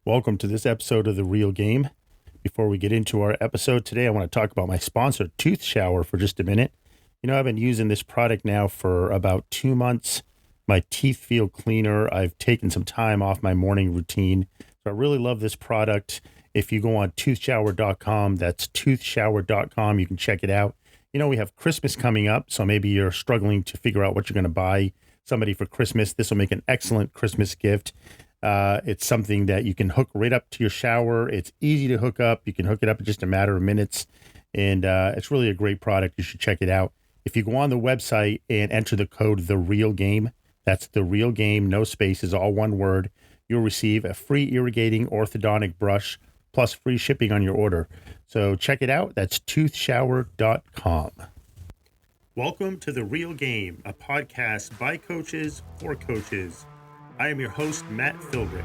Welcome to this episode of The Real Game. Before we get into our episode today, I want to talk about my sponsor, Tooth Shower, for just a minute. You know, I've been using this product now for about 2 months. My teeth feel cleaner. I've taken some time off my morning routine. So I really love this product. If you go on toothshower.com, that's toothshower.com, you can check it out. You know, we have Christmas coming up, so maybe you're struggling to figure out what you're going to buy somebody for Christmas. This will make an excellent Christmas gift. It's something that you can hook right up to your shower. It's easy to hook up. You can hook it up in just a matter of minutes. And it's really a great product. You should check it out. If you go on the website and enter the code The Real Game, that's The Real Game, no spaces, all one word, you'll receive a free irrigating orthodontic brush plus free shipping on your order. So check it out. That's toothshower.com. Welcome to The Real Game, a podcast by coaches for coaches. I am your host, Matt Philbrick.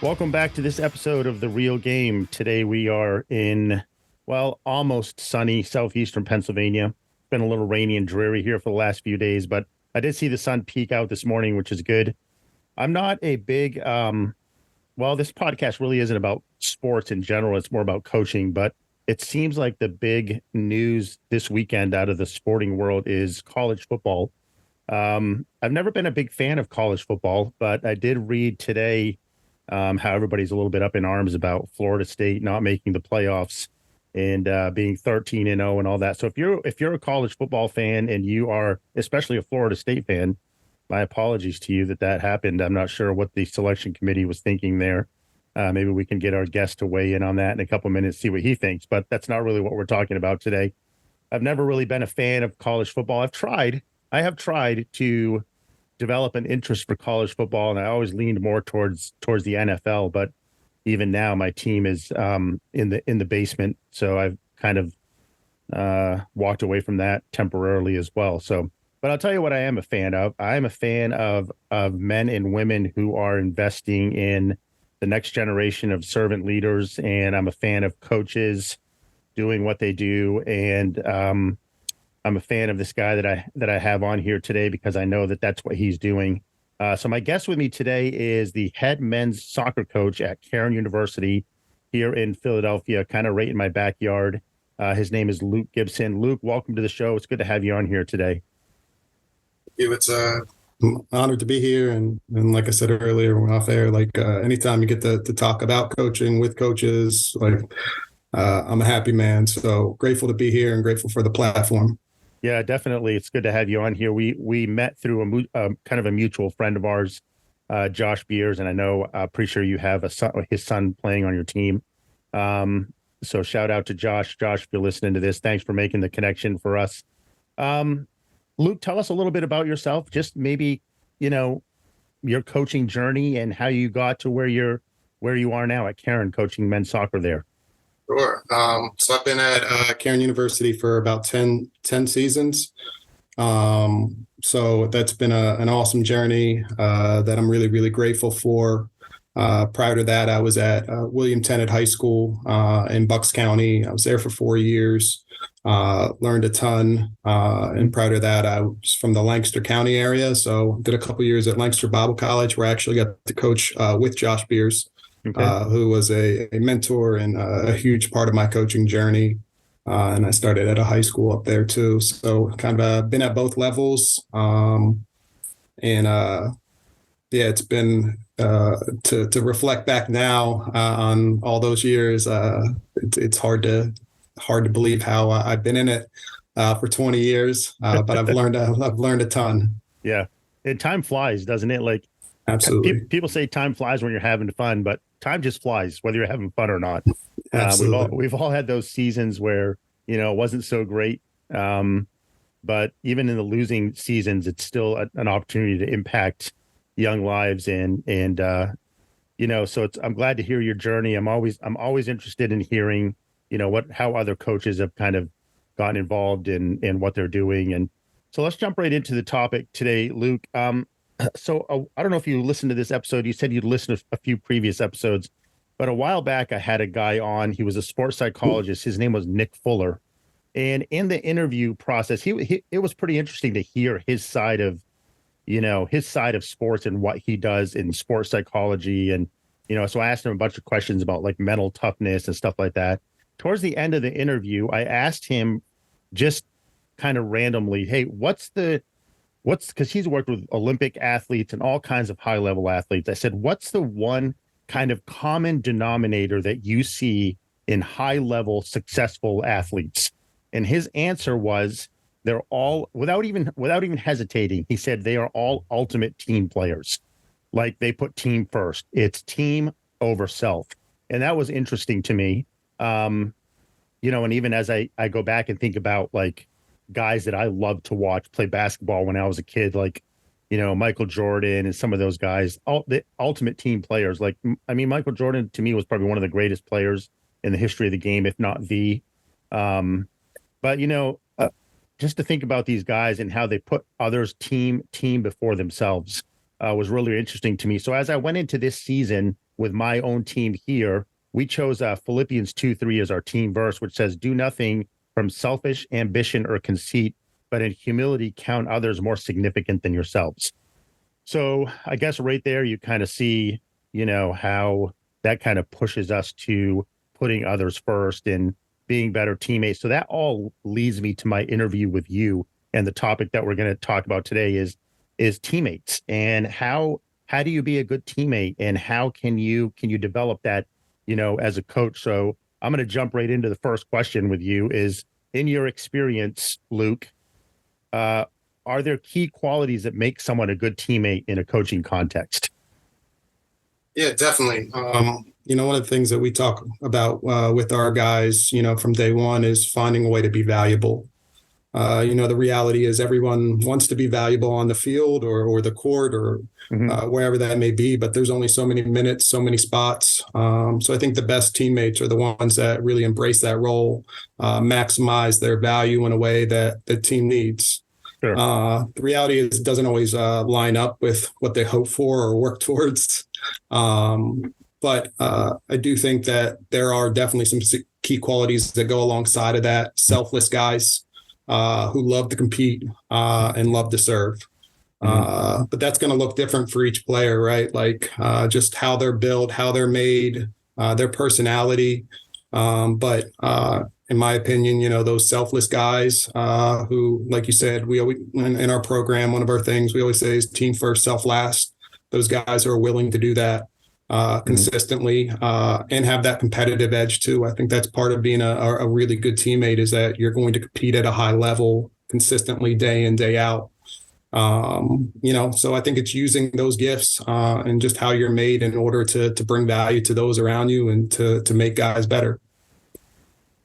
Welcome back to this episode of The Real Game. Today we are in, almost sunny southeastern Pennsylvania. Been a little rainy and dreary here for the last few days, but I did see the sun peek out this morning, which is good. I'm not a big, this podcast really isn't about sports in general. It's more about coaching, but it seems like the big news this weekend out of the sporting world is college football. I've never been a big fan of college football, but I did read today how everybody's a little bit up in arms about Florida State not making the playoffs and being 13-0 and all that. So if you're a college football fan and you are especially a Florida State fan, my apologies to you that happened. I'm not sure what the selection committee was thinking there. Maybe we can get our guest to weigh in on that in a couple of minutes, see what he thinks. But that's not really what we're talking about today. I've never really been a fan of college football. I have tried to develop an interest for college football, and I always leaned more towards the NFL. But even now, my team is in the basement, so I've kind of walked away from that temporarily as well. So, but I'll tell you what I am a fan of. I am a fan of men and women who are investing in the next generation of servant leaders, and I'm a fan of coaches doing what they do. And I'm a fan of this guy that I have on here today because I know that that's what he's doing. So my guest with me today is the head men's soccer coach at Cairn University here in Philadelphia, kind of right in my backyard. His name is Luke Gibson. Luke, welcome to the show. It's good to have you on here today. It's honored to be here. And like I said earlier, when off air, anytime you get to talk about coaching with coaches, I'm a happy man. So grateful to be here and grateful for the platform. Yeah, definitely. It's good to have you on here. We met through kind of a mutual friend of ours, Josh Beers, and I know pretty sure you have his son playing on your team. So shout out to Josh. Josh, if you're listening to this, thanks for making the connection for us. Luke, tell us a little bit about yourself. Just maybe your coaching journey and how you got to where you are now at Cairn, coaching men's soccer there. Sure. So I've been at Cairn University for about 10 seasons. So that's been an awesome journey that I'm really, really grateful for. Prior to that, I was at William Tennant High School in Bucks County. I was there for 4 years, learned a ton. And prior to that, I was from the Lancaster County area. So did a couple years at Lancaster Bible College, where I actually got to coach with Josh Beers. Okay. Who was a mentor and a huge part of my coaching journey. And I started at a high school up there too. So kind of been at both levels. It's been to reflect back now on all those years. It's hard to believe how I've been in it for 20 years, but I've learned a ton. Yeah. And time flies, doesn't it? Absolutely. People say time flies when you're having fun, but time just flies, whether you're having fun or not. Absolutely. We've all had those seasons where, it wasn't so great. But even in the losing seasons, it's still an opportunity to impact young lives. And so I'm glad to hear your journey. I'm always interested in hearing, how other coaches have kind of gotten involved in what they're doing. And so let's jump right into the topic today, Luke. I don't know if you listened to this episode. You said you'd listened to a few previous episodes, but a while back I had a guy on. He was a sports psychologist. His name was Nick Fuller, and in the interview process, he it was pretty interesting to hear his side of his side of sports and what he does in sports psychology. And so I asked him a bunch of questions about like mental toughness and stuff like that. Towards the end of the interview, I asked him just kind of randomly, hey, what's because he's worked with Olympic athletes and all kinds of high level athletes. I said, what's the one kind of common denominator that you see in high level successful athletes? And his answer was they're all, without even hesitating, he said they are all ultimate team players. Like they put team first. It's team over self. And that was interesting to me. And even as I go back and think about like guys that I loved to watch play basketball when I was a kid, like, Michael Jordan and some of those guys, all the ultimate team players. Like, I mean, Michael Jordan to me was probably one of the greatest players in the history of the game, if not the. But just to think about these guys and how they put others team before themselves was really interesting to me. So as I went into this season with my own team here, we chose Philippians 2:3 as our team verse, which says, "Do nothing from selfish ambition or conceit, but in humility count others more significant than yourselves." So I guess right there you kind of see, how that kind of pushes us to putting others first and being better teammates. So that all leads me to my interview with you. And the topic that we're going to talk about today is teammates, and how do you be a good teammate, and how can you develop that, as a coach. So I'm going to jump right into the first question with you is, in your experience, Luke, are there key qualities that make someone a good teammate in a coaching context? Yeah, definitely. One of the things that we talk about with our guys, from day one is finding a way to be valuable. The reality is everyone wants to be valuable on the field or the court or wherever that may be, but there's only so many minutes, so many spots. So I think the best teammates are the ones that really embrace that role, maximize their value in a way that the team needs. Sure. The reality is it doesn't always line up with what they hope for or work towards. But I do think that there are definitely some key qualities that go alongside of that. Selfless guys who love to compete and love to serve. But that's going to look different for each player, right? Like just how they're built, how they're made, their personality. But in my opinion, those selfless guys who, like you said, we always, in our program, one of our things we always say is team first, self last. Those guys are willing to do that consistently and have that competitive edge too. I think that's part of being a really good teammate, is that you're going to compete at a high level consistently day in, day out. So I think it's using those gifts and just how you're made in order to bring value to those around you and to make guys better.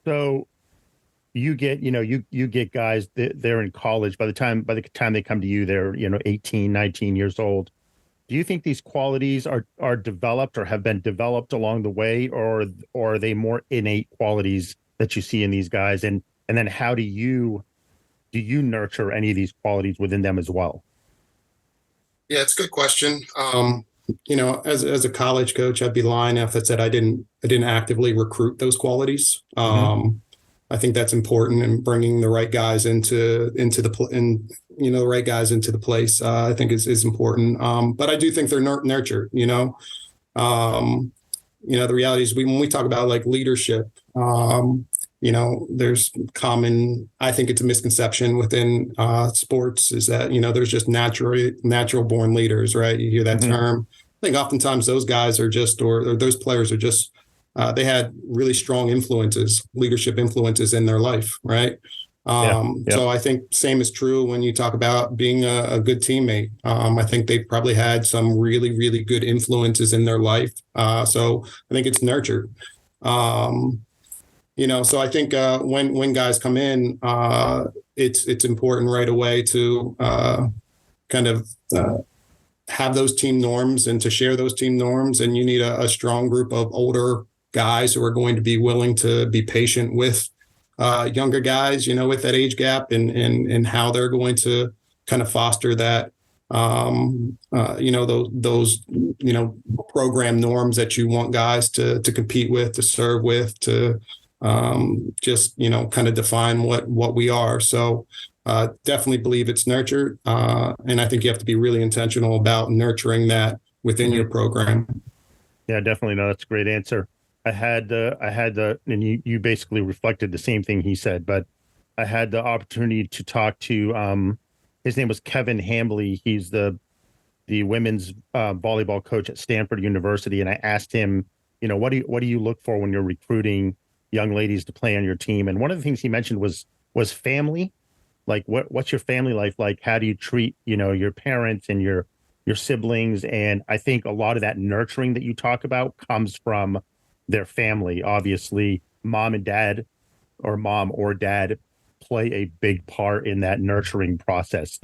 So you get, you get guys they're in college. By the time they come to you, they're, 18, 19 years old. Do you think these qualities are developed or have been developed along the way, or are they more innate qualities that you see in these guys? And then how do you nurture any of these qualities within them as well? Yeah, it's a good question. As a college coach, I'd be lying if I said I didn't actively recruit those qualities. I think that's important, and bringing the right guys into the right guys into the place, I think is important. But I do think they're nurtured, the reality is when we talk about like leadership, there's I think it's a misconception within sports is that, there's just natural born leaders, right? You hear that term. I think oftentimes those guys are just, or those players are just, they had really strong leadership influences in their life, right? So I think same is true when you talk about being a good teammate. I think they probably had some really, really good influences in their life. So I think it's nurtured. So I think when guys come in, it's important right away to kind of have those team norms and to share those team norms. And you need a strong group of older guys who are going to be willing to be patient with younger guys, with that age gap and how they're going to kind of foster that those program norms that you want guys to compete with, to serve with, to just kind of define what we are. So definitely believe it's nurtured, and I think you have to be really intentional about nurturing that within your program. Yeah, definitely. No, that's a great answer. And you basically reflected the same thing he said, but I had the opportunity to talk to, his name was Kevin Hambley. He's the women's volleyball coach at Stanford University. And I asked him, what do you look for when you're recruiting young ladies to play on your team? And one of the things he mentioned was family. Like what's your family life like? How do you treat, your parents and your siblings? And I think a lot of that nurturing that you talk about comes from their family. Obviously, mom or dad play a big part in that nurturing process,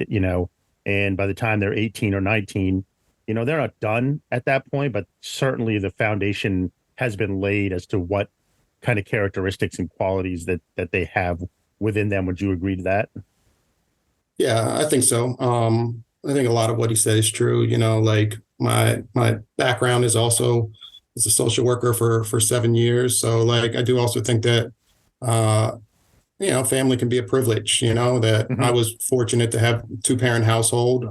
and by the time they're 18 or 19, they're not done at that point, but certainly the foundation has been laid as to what kind of characteristics and qualities that they have within them. Would you agree to that? Yeah, I think so. I think a lot of what he said is true. Like my background is also as a social worker for 7 years. So like I do also think that family can be a privilege. That I was fortunate to have 2-parent household.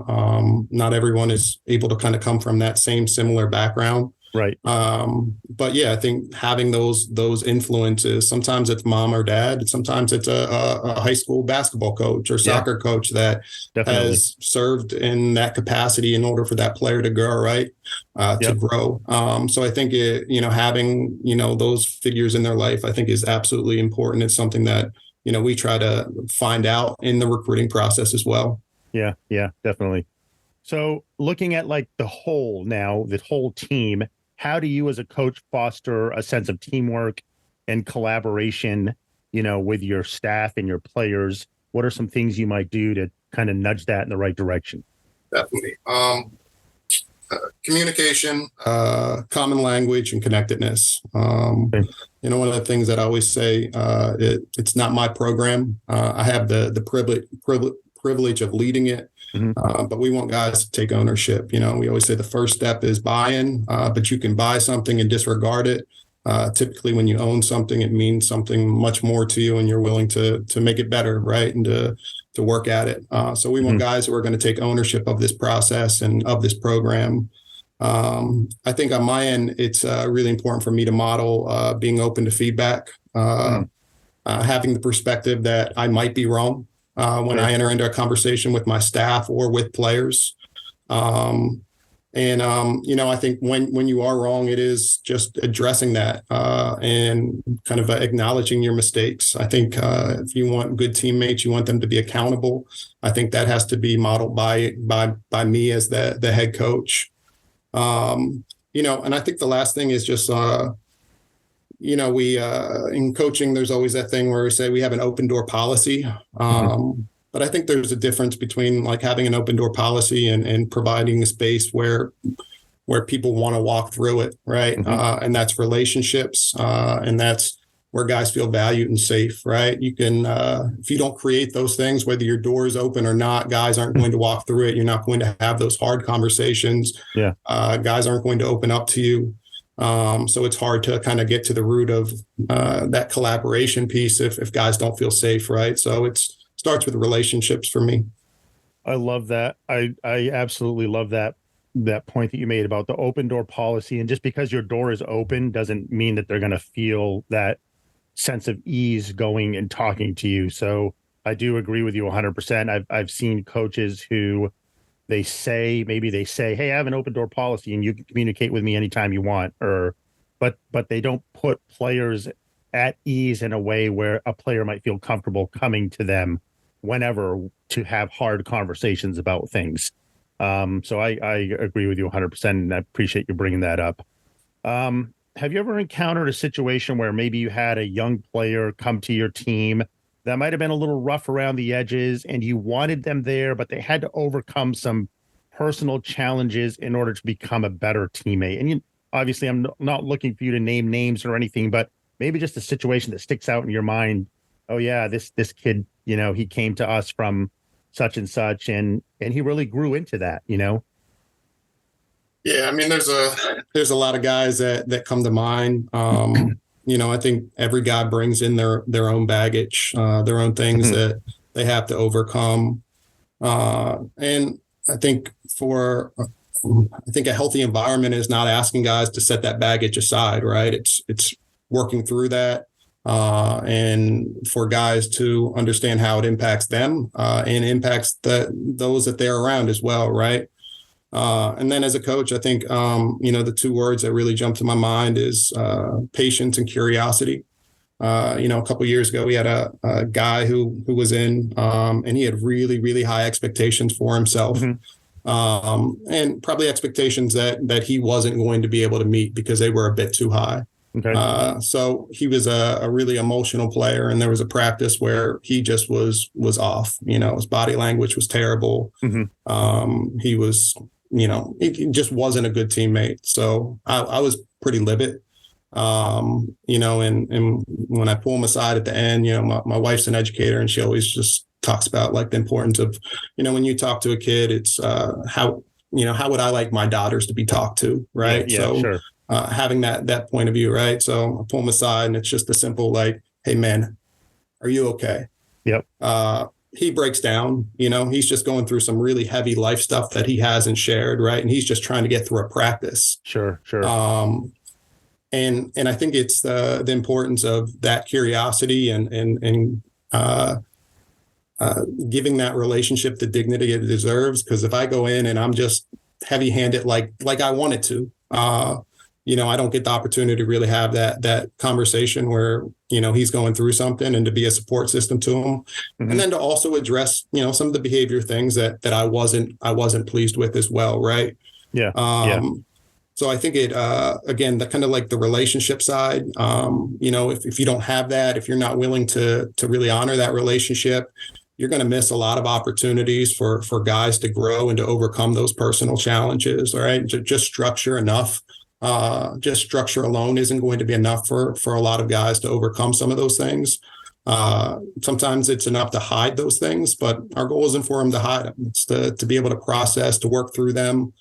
Not everyone is able to kind of come from that similar background. Right. But yeah, I think having those influences, sometimes it's mom or dad, sometimes it's a high school basketball coach or soccer coach that Definitely has served in that capacity in order for that player to grow, right? To grow. So I think having, those figures in their life, I think is absolutely important. It's something that, we try to find out in the recruiting process as well. Yeah, definitely. So looking at like the whole team, how do you as a coach foster a sense of teamwork and collaboration, with your staff and your players? What are some things you might do to kind of nudge that in the right direction? Definitely. Communication, common language, and connectedness. Okay. One of the things that I always say, it's not my program. I have the privilege of leading it. But we want guys to take ownership. We always say the first step is buy-in, but you can buy something and disregard it. Typically, when you own something, it means something much more to you, and you're willing to make it better, right? And to work at it. So we want guys who are going to take ownership of this process and of this program. I think on my end, it's really important for me to model being open to feedback, having the perspective that I might be wrong when I enter into a conversation with my staff or with players. I think when you are wrong, it is just addressing that and kind of acknowledging your mistakes. I think if you want good teammates, you want them to be accountable. I think that has to be modeled by me as the head coach. And I think the last thing is just, we in coaching, there's always that thing where we say we have an open door policy. But I think there's a difference between like having an open door policy and providing a space where people want to walk through it, right? And that's relationships, and that's where guys feel valued and safe, right? You can, if you don't create those things, whether your door is open or not, guys aren't going to walk through it. You're not going to have those hard conversations. Guys aren't going to open up to you. So it's hard to kind of get to the root of that collaboration piece if guys don't feel safe, right? So it starts with relationships for me. I love that. I absolutely love that point that you made about the open door policy. And just because your door is open doesn't mean that they're going to feel that sense of ease going and talking to you. So I do agree with you 100%. I've seen coaches who they say, hey, I have an open door policy and you can communicate with me anytime you want, but they don't put players at ease in a way where a player might feel comfortable coming to them whenever to have hard conversations about things. So I agree with you 100%, and I appreciate you bringing that up. Have you ever encountered a situation where maybe you had a young player come to your team that might have been a little rough around the edges and you wanted them there, but they had to overcome some personal challenges in order to become a better teammate? And obviously, I'm not looking for you to name names or anything, but maybe just a situation that sticks out in your mind. Oh yeah, this kid, he came to us from such and such, and he really grew into that, you know. Yeah, I mean, there's a lot of guys that come to mind. I think every guy brings in their own baggage, their own things that they have to overcome. And I think a healthy environment is not asking guys to set that baggage aside, right? It's working through that, and for guys to understand how it impacts them, and impacts those that they're around as well, right? And then as a coach, I think, the two words that really jump to my mind is patience and curiosity. A couple of years ago, we had a guy who was in, and he had really, really high expectations for himself, and probably expectations that he wasn't going to be able to meet because they were a bit too high. Okay. So he was a really emotional player, and there was a practice where he just was off. His body language was terrible. He was, he just wasn't a good teammate. So I was pretty livid. And when I pull him aside at the end, my wife's an educator, and she always just talks about like the importance of, when you talk to a kid, it's how would I like my daughters to be talked to, right? Yeah, so sure. Having that point of view, right? So I pull him aside, and it's just a simple like, hey man, are you okay? Yep. He breaks down, he's just going through some really heavy life stuff that he hasn't shared, right? And he's just trying to get through a practice. Sure. And I think it's the importance of that curiosity and giving that relationship the dignity it deserves. Because if I go in and I'm just heavy-handed like I wanted to, I don't get the opportunity to really have that conversation where he's going through something, and to be a support system to him, and then to also address some of the behavior things that I wasn't pleased with as well, right? Yeah. So I think it, again, the kind of like the relationship side, if you don't have that, if you're not willing to really honor that relationship, you're going to miss a lot of opportunities for guys to grow and to overcome those personal challenges. All right. Just structure enough. Just structure alone isn't going to be enough for a lot of guys to overcome some of those things. Sometimes it's enough to hide those things, but our goal isn't for them to hide them. It's to be able to process, to work through them.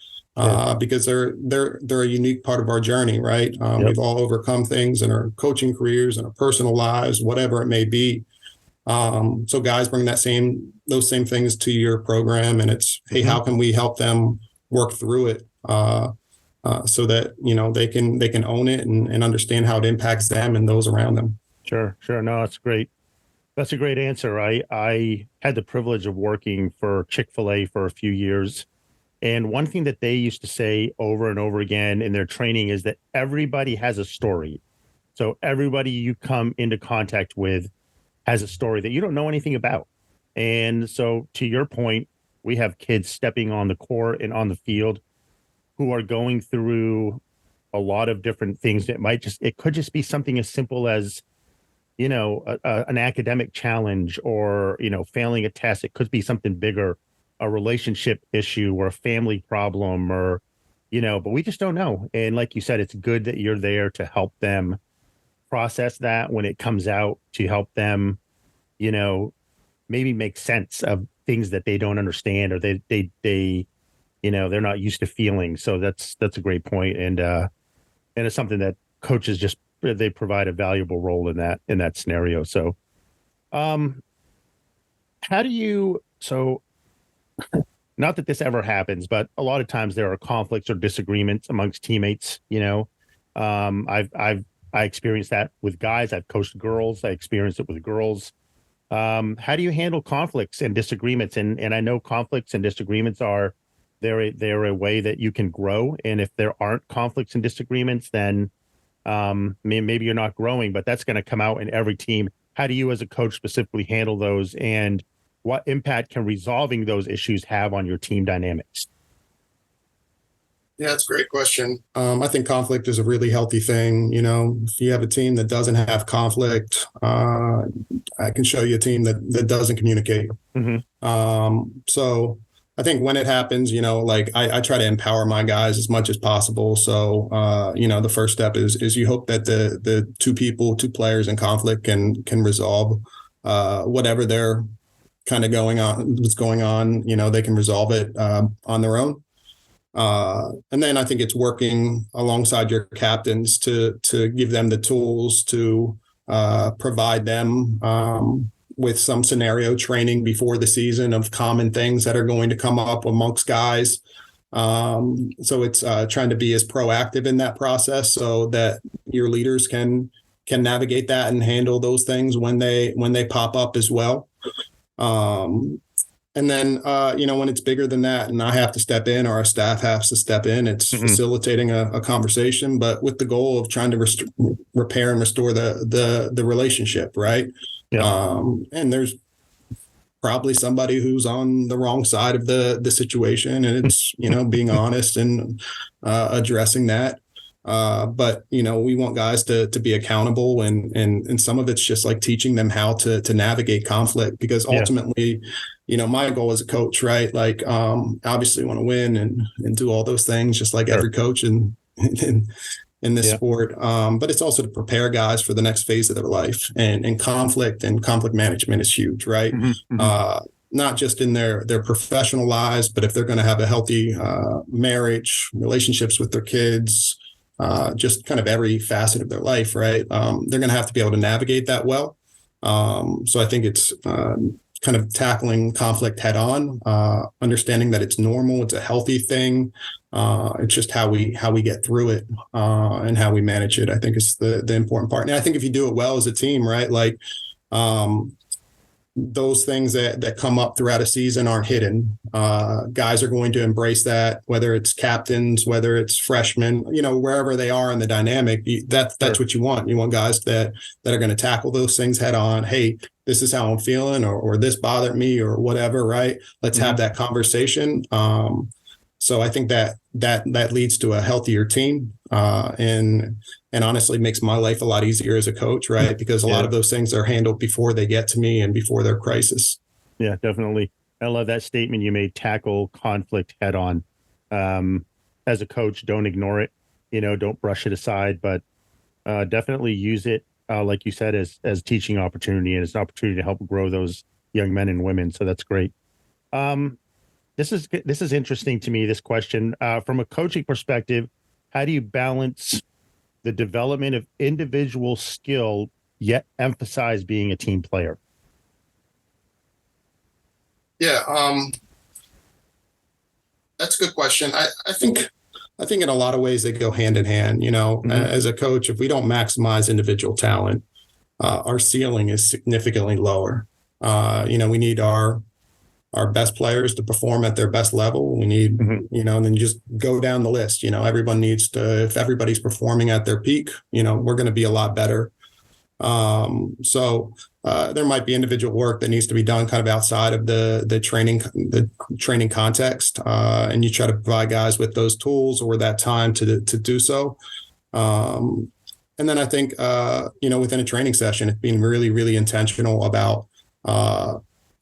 Because they're a unique part of our journey, right? We've all overcome things in our coaching careers and our personal lives, whatever it may be. So guys bring those same things to your program, and it's, hey, how can we help them work through it, so that they can own it and understand how it impacts them and those around them. Sure. No, that's great. That's a great answer. I had the privilege of working for Chick-fil-A for a few years. And one thing that they used to say over and over again in their training is that everybody has a story. So everybody you come into contact with has a story that you don't know anything about. And so to your point, we have kids stepping on the court and on the field who are going through a lot of different things. It could just be something as simple as, an academic challenge, or, failing a test. It could be something bigger, a relationship issue or a family problem, or, but we just don't know. And like you said, it's good that you're there to help them process that when it comes out, to help them, maybe make sense of things that they don't understand, or they they're not used to feeling. So that's a great point. And it's something that coaches they provide a valuable role in that scenario. So, not that this ever happens, but a lot of times there are conflicts or disagreements amongst teammates. I experienced that with guys. I've coached girls. I experienced it with girls. How do you handle conflicts and disagreements? And I know conflicts and disagreements they're a way that you can grow. And if there aren't conflicts and disagreements, then maybe you're not growing, but that's going to come out in every team. How do you as a coach specifically handle those, and what impact can resolving those issues have on your team dynamics? Yeah, that's a great question. I think conflict is a really healthy thing. If you have a team that doesn't have conflict, I can show you a team that doesn't communicate. So I think when it happens, I try to empower my guys as much as possible. So, the first step is you hope that the two players in conflict can resolve whatever their kind of what's going on, they can resolve it on their own. And then I think it's working alongside your captains to give them the tools to provide them with some scenario training before the season of common things that are going to come up amongst guys. So it's trying to be as proactive in that process so that your leaders can navigate that and handle those things when they pop up as well. And then, when it's bigger than that and I have to step in or our staff has to step in, it's facilitating a conversation, but with the goal of trying to repair and restore the relationship, right? Yeah. And there's probably somebody who's on the wrong side of the situation, and it's, being honest and addressing that. But we want guys to be accountable, and some of it's just like teaching them how to navigate conflict, because ultimately, my goal as a coach, right? Like, obviously want to win and do all those things, just like every coach in this sport. But it's also to prepare guys for the next phase of their life, and conflict management is huge, right? Not just in their professional lives, but if they're going to have a healthy marriage, relationships with their kids, just kind of every facet of their life, right? They're going to have to be able to navigate that well. So I think it's kind of tackling conflict head on, understanding that it's normal, it's a healthy thing. It's just how we get through it and how we manage it, I think, is the important part. And I think if you do it well as a team, right, like those things that come up throughout a season aren't hidden. Guys are going to embrace that, whether it's captains, whether it's freshmen, wherever they are in the dynamic. That's what you want. You want guys that are going to tackle those things head on. Hey, this is how I'm feeling, or this bothered me, or whatever, right? Let's have that conversation. So I think that leads to a healthier team, and honestly makes my life a lot easier as a coach, right? Because a lot of those things are handled before they get to me and before their crisis. Yeah, definitely. I love that statement you made: tackle conflict head on. As a coach, don't ignore it. Don't brush it aside, but definitely use it, like you said, as teaching opportunity, and it's an opportunity to help grow those young men and women. So that's great. This is interesting to me, this question. From a coaching perspective, how do you balance the development of individual skill, yet emphasize being a team player? Yeah, that's a good question. I think in a lot of ways they go hand in hand. As a coach, if we don't maximize individual talent, our ceiling is significantly lower. We need our best players to perform at their best level. We need, and then just go down the list. Everyone needs to, if everybody's performing at their peak, we're going to be a lot better. So there might be individual work that needs to be done kind of outside of the training context. And you try to provide guys with those tools or that time to do so. And then I think, within a training session, it's being really, really intentional about,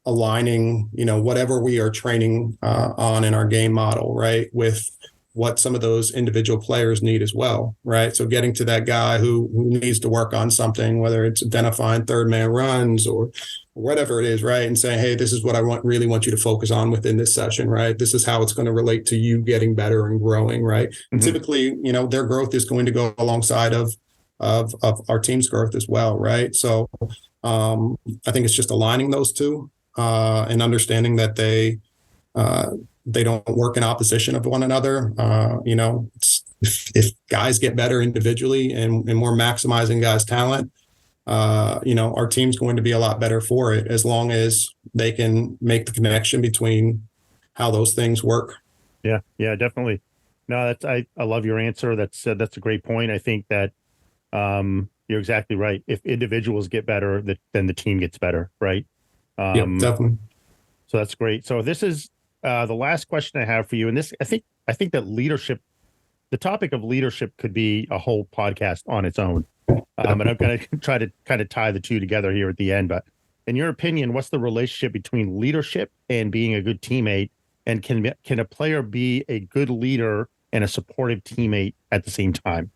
aligning, whatever we are training on in our game model, right, with what some of those individual players need as well, right? So getting to that guy who needs to work on something, whether it's identifying third man runs or whatever it is, right, and saying, hey, this is what I really want you to focus on within this session, right? This is how it's going to relate to you getting better and growing, right? And typically, their growth is going to go alongside of our team's growth as well, right? So I think it's just aligning those two. And understanding that they don't work in opposition of one another. If guys get better individually and we're maximizing guys' talent, our team's going to be a lot better for it, as long as they can make the connection between how those things work. Yeah, definitely. No, I love your answer. That's a great point. I think that you're exactly right. If individuals get better, then the team gets better, right? Yeah, definitely. So that's great. So this is the last question I have for you. And this, I think that leadership, the topic of leadership could be a whole podcast on its own. And I'm going to try to kind of tie the two together here at the end. But in your opinion, what's the relationship between leadership and being a good teammate? And can a player be a good leader and a supportive teammate at the same time?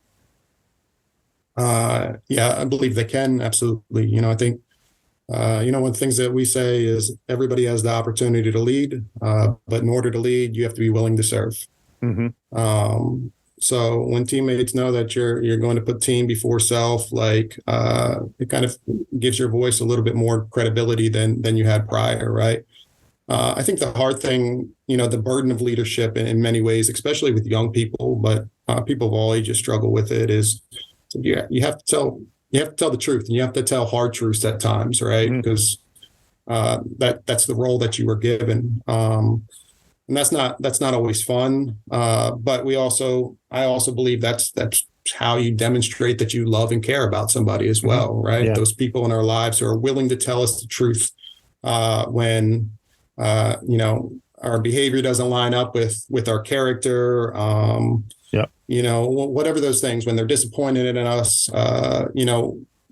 Yeah, I believe they can. Absolutely. I think One of the things that we say is everybody has the opportunity to lead, but in order to lead, you have to be willing to serve. Mm-hmm. So when teammates know that you're going to put team before self, like it kind of gives your voice a little bit more credibility than you had prior, right? I think the hard thing, the burden of leadership in many ways, especially with young people, but people of all ages struggle with it, is you have to tell the truth, and you have to tell hard truths at times, right? Mm-hmm. Because that's the role that you were given. And that's not always fun. But I also believe that's how you demonstrate that you love and care about somebody as well, right? Yeah. Those people in our lives who are willing to tell us the truth when our behavior doesn't line up with our character. Whatever those things, when they're disappointed in us,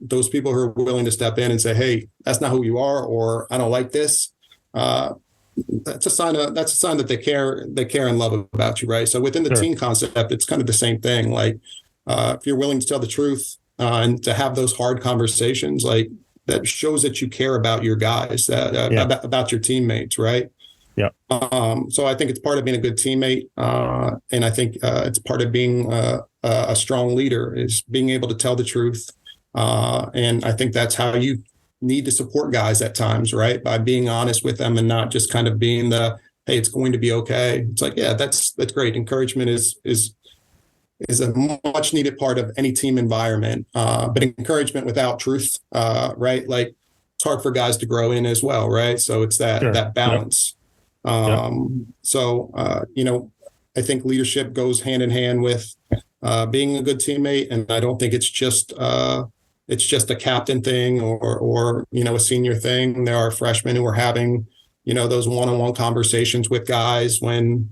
those people who are willing to step in and say, "Hey, that's not who you are," or "I don't like this." That's a sign that they care and love about you, right? So within the team concept, it's kind of the same thing. Like if you're willing to tell the truth and to have those hard conversations, like that shows that you care about your guys, about your teammates, right? Yeah. So I think it's part of being a good teammate, and I think it's part of being a strong leader is being able to tell the truth, and I think that's how you need to support guys at times, right? By being honest with them and not just kind of being hey, it's going to be okay. It's like, yeah, that's great. Encouragement is a much needed part of any team environment. But encouragement without truth, right? Like it's hard for guys to grow in as well, right? So it's that balance. Yep. So I think leadership goes hand in hand with being a good teammate, and I don't think it's just a captain thing or a senior thing. There are freshmen who are having those one-on-one conversations with guys when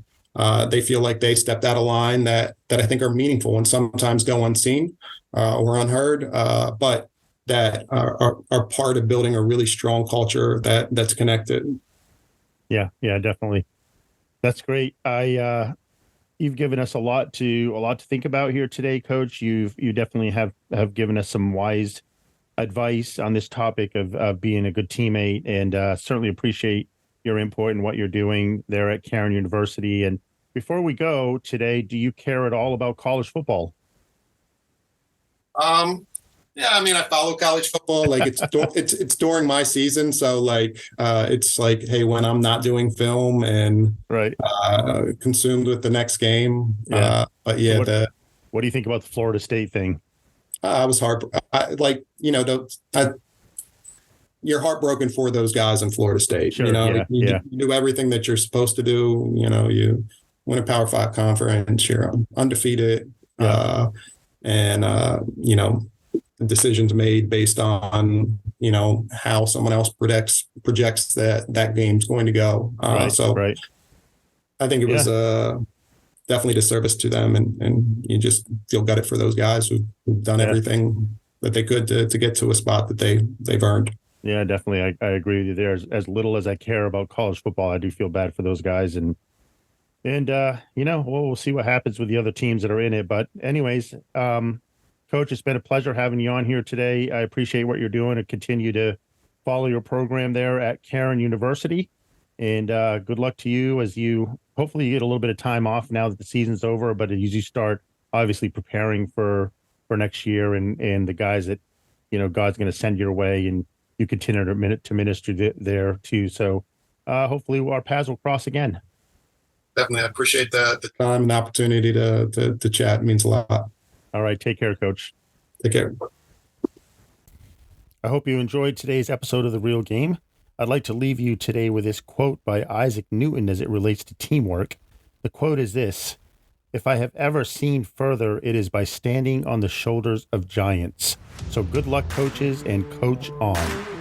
they feel like they stepped out of line that I think are meaningful and sometimes go unseen or unheard, but that are part of building a really strong culture that's connected. Yeah, definitely. That's great. You've given us a lot to think about here today, Coach. You definitely have given us some wise advice on this topic of being a good teammate, and certainly appreciate your input and what you're doing there at Cairn University. And before we go today, do you care at all about college football? Yeah, I mean, I follow college football. Like it's during my season, so like it's like, hey, when I'm not doing film and right, consumed with the next game. Yeah. But yeah, what do you think about the Florida State thing? I was you're heartbroken for those guys in Florida State. Sure, you do everything that you're supposed to do. You win a Power 5 conference. You're undefeated. And decisions made based on how someone else projects that game's going to go. I think it was definitely a disservice to them, and you just feel gutted for those guys who've done everything that they could to get to a spot that they've earned. Yeah, definitely. I agree with you there. As little as I care about college football, I do feel bad for those guys, and we'll see what happens with the other teams that are in it. But anyways, Coach, it's been a pleasure having you on here today. I appreciate what you're doing and continue to follow your program there at Cairn University. And good luck to you as you hopefully you get a little bit of time off now that the season's over, but as you start obviously preparing for next year and the guys that, God's going to send your way, and you continue to minister there too. So hopefully our paths will cross again. Definitely. I appreciate the time and the opportunity to chat. It means a lot. All right. Take care, Coach. Take care. I hope you enjoyed today's episode of The Real Game. I'd like to leave you today with this quote by Isaac Newton as it relates to teamwork. The quote is this: "If I have ever seen further, it is by standing on the shoulders of giants." So good luck, coaches, and coach on.